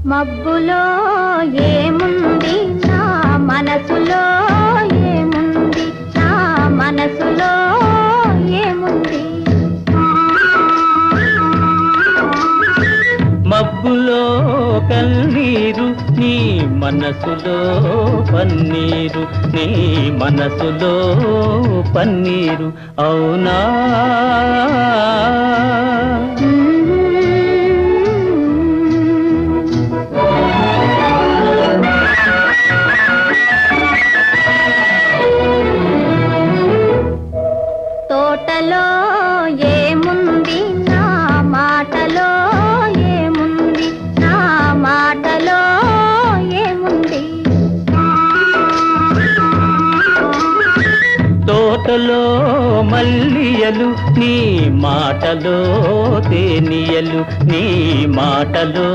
మబ్బులో ఏముంది నా మనసులో ఏముంది నా మనసులో ఏముంది మబ్బులో కన్నీరు నీ మనసులో పన్నీరు నీ మనసులో పన్నీరు అవునా తోటలో ఏముంది నా మాటలో ఏముంది నా మాటలో ఏముంది తోటలో మల్లియలు నీ మాటలో తేనియలు నీ మాటలో